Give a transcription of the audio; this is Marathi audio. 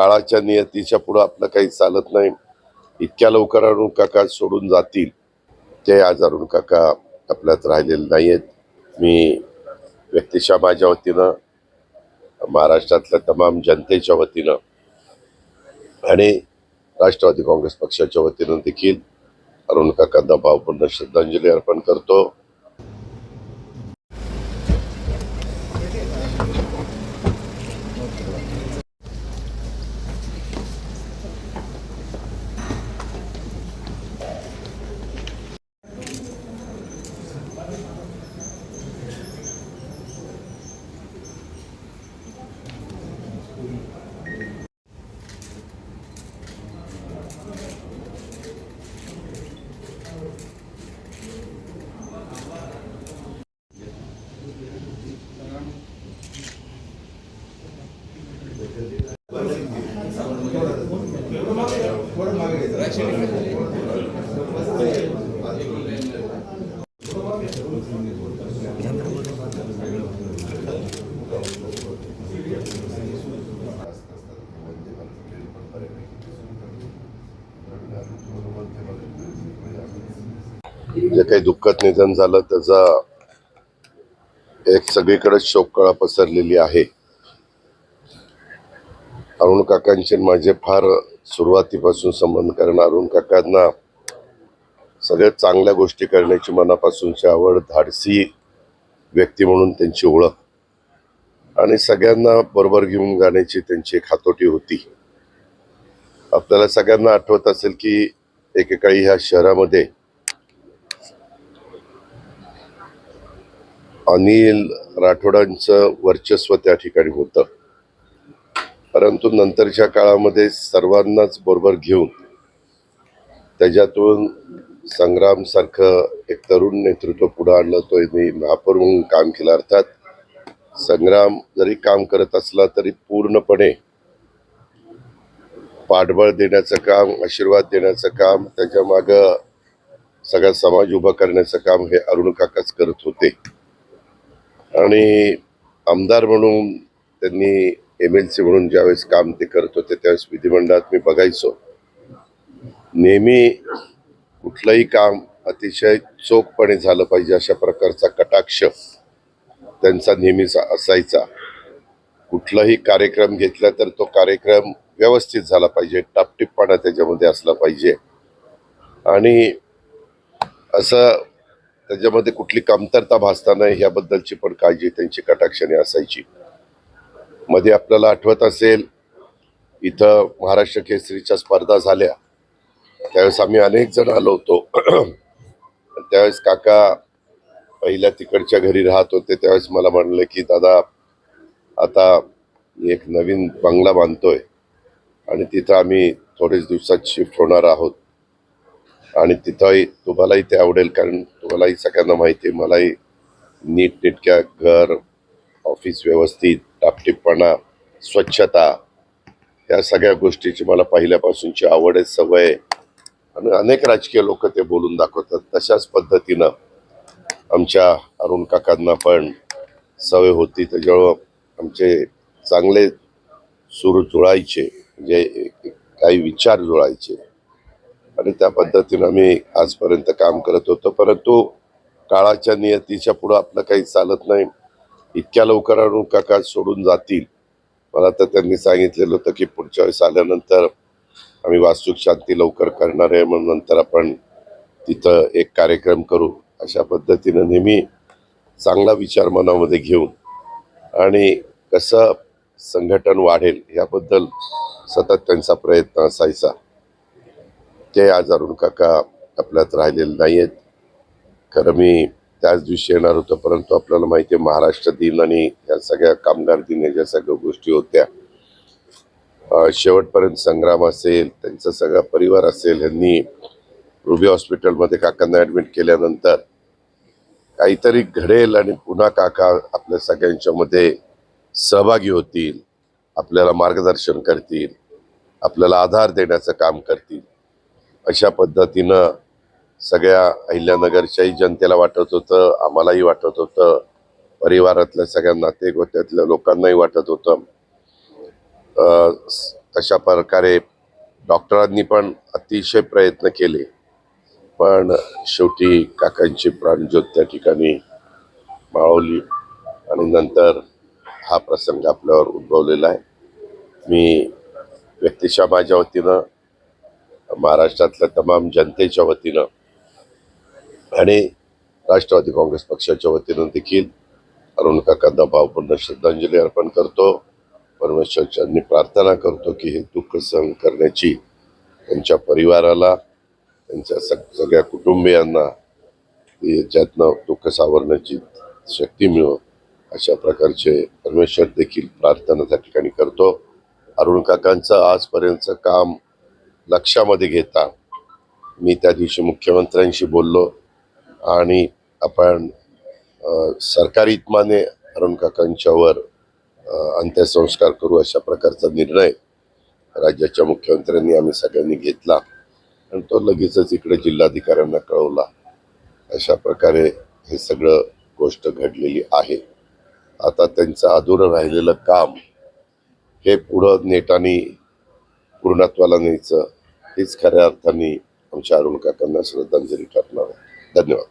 काळाच्या नियतीच्या पुढे आपलं काही चालत नाही. इतक्या लवकर अरुण काका सोडून जातील ते आज अरुण काका आपल्यात राहिलेले नाहीयेत. मी व्यक्तिशः माझ्या वतीनं, महाराष्ट्रातल्या तमाम जनतेच्या वतीनं आणि राष्ट्रवादी काँग्रेस पक्षाच्या वतीनं देखील अरुण काकांना भावपूर्ण श्रद्धांजली अर्पण करतो. जे काही दुःखद निधन झालं त्याचा एक सगळीकडे शोककळा पसरलेली आहे. अरुण काकांचे माझे फार सुरुवातीपासून संबंध, कारण अरुण काकांना सगळ्यात चांगल्या गोष्टी करण्याची मनापासूनची आवड, धाडसी व्यक्ती म्हणून त्यांची ओळख आणि सगळ्यांना बरोबर घेऊन जाण्याची त्यांची एक हातोटी होती. आपल्याला सगळ्यांना आठवत असेल की एकेकाळी ह्या शहरामध्ये अनिल राठोडांचं वर्चस्व त्या ठिकाणी होतं, परंतु नंतरच्या काळामध्ये सर्वांनाच बरोबर घेऊन त्याच्यातून संग्राम सारखं एक तरुण नेतृत्व पुढे आणलं. तो महापौर म्हणून काम केलं. अर्थात संग्राम जरी काम करत असला तरी पूर्णपणे पाठबळ देण्याचं काम, आशीर्वाद देण्याचं काम, त्याच्या मागं सगळा समाज उभा करण्याचं काम हे अरुण काकाच करत होते. आणि आमदार म्हणून त्यांनी MLC म्हणून ज्यावेळेस काम ते करत होते त्यावेळेस विधिमंडळात मी बघायचो, नेहमी कुठलंही काम अतिशय चोखपणे झालं पाहिजे अशा प्रकारचा कटाक्ष त्यांचा नेहमीच असायचा. कुठलाही कार्यक्रम घेतला तर तो कार्यक्रम व्यवस्थित झाला पाहिजे, टापटीपपणा त्याच्यामध्ये असला पाहिजे आणि असं त्याच्यामध्ये कुठली कमतरता भासता नाही याबद्दलची पण काळजी त्यांची कटाक्षाने असायची. मध्ये आपल्याला आठवत असेल, इथं महाराष्ट्र केसरीच्या स्पर्धा झाल्या त्यावेळेस आम्ही अनेक जण आलो होतो. त्यावेळेस काका पहिल्या तिकडच्या घरी राहत होते. त्यावेळेस मला म्हणले की दादा, आता एक नवीन बंगला बांधतोय आणि तिथं आम्ही थोडेच दिवसात शिफ्ट होणार आहोत आणि तिथंही तुम्हालाही ते आवडेल, कारण तुम्हालाही सगळ्यांना माहिती आहे, मलाही नीटनेटक्या घर, ऑफिस व्यवस्थित, टापटीपणा, स्वच्छता या सगळ्या गोष्टीची मला पहिल्यापासूनची आवड आहे, सवय आहे आणि अनेक राजकीय लोक ते बोलून दाखवतात. तशाच पद्धतीनं आमच्या अरुण काकांना पण सवय होती. त्याच्यामुळं आमचे चांगले सूर जुळायचे, म्हणजे काही विचार जुळायचे आणि त्या पद्धतीनं आम्ही आजपर्यंत काम करत होतो. परंतु काळाच्या नियतीच्या पुढे आपलं काही चालत नाही. इतक्या लवकर अरुण काका सोडून जातील. मला तर त्यांनी सांगितलेलं होतं की पुढच्या वेळेस आल्यानंतर आम्ही वास्तुक शांती लवकर करणार आहे, म्हणून नंतर आपण तिथं एक कार्यक्रम करू. अशा पद्धतीनं नेहमी चांगला विचार मनामध्ये घेऊन आणि कसं संघटन वाढेल याबद्दल सतत त्यांचा प्रयत्न असायचा. ते आज अरुण काका आपल्यात राहिलेले नाहीयेत. खरं मी त्याच दिवशी येणार होतो, परंतु आपल्याला माहिती आहे महाराष्ट्र दिन आणि या सगळ्या कामगार दिन ज्या सगळ्या गोष्टी होत्या, शेवटपर्यंत संग्राम असेल, त्यांचा सगळा परिवार असेल, यांनी रुबी हॉस्पिटलमध्ये काकांना ॲडमिट केल्यानंतर काहीतरी घडेल आणि पुन्हा काका आपल्या सगळ्यांच्या मध्ये सहभागी होतील, आपल्याला मार्गदर्शन करतील, आपल्याला आधार देण्याचं काम करतील, अशा पद्धतीनं सगळ्या अहिल्यानगरच्याही जनतेला वाटत होतं, आम्हालाही वाटत होतं, परिवारातल्या सगळ्या नातेगोत्यातल्या लोकांनाही वाटत होतं. तशा प्रकारे डॉक्टरांनी पण अतिशय प्रयत्न केले, पण शेवटी काकांची प्राणज्योत त्या ठिकाणी माळवली आणि नंतर हा प्रसंग आपल्यावर उद्भवलेला आहे. मी व्यक्तिशः माझ्या वतीनं, महाराष्ट्रातल्या तमाम जनतेच्या वतीनं आणि राष्ट्रवादी काँग्रेस पक्षाच्या वतीनं देखील अरुण काकांना भावपूर्ण श्रद्धांजली अर्पण करतो. परमेश्वरांनी प्रार्थना करतो की हे दुःख सहन करण्याची त्यांच्या परिवाराला, त्यांच्या सगळ्या कुटुंबियांना याच्यातनं दुःख सावरण्याची शक्ती मिळो, अशा प्रकारचे परमेश्वर देखील प्रार्थना त्या ठिकाणी करतो. अरुण काकांचं आजपर्यंतचं काम लक्षामध्ये घेता मी त्या दिवशी मुख्यमंत्र्यांशी बोललो आणि आपण सरकारी इतमाने अरुण काकांच्यावर अंत्यसंस्कार करू अशा प्रकारचा निर्णय राज्याच्या मुख्यमंत्र्यांनी आम्ही सगळ्यांनी घेतला आणि तो लगेचच इकडे जिल्हाधिकाऱ्यांना कळवला. अशा प्रकारे हे सगळं गोष्ट घडलेली आहे. आता त्यांचं अधुरं राहिलेलं काम हे पुढं नेटाने पूर्णत्वाला न्यायचं, हीच खऱ्या अर्थाने आमच्या अरुण काकांना श्रद्धांजली ठरणार आहे. धन्यवाद.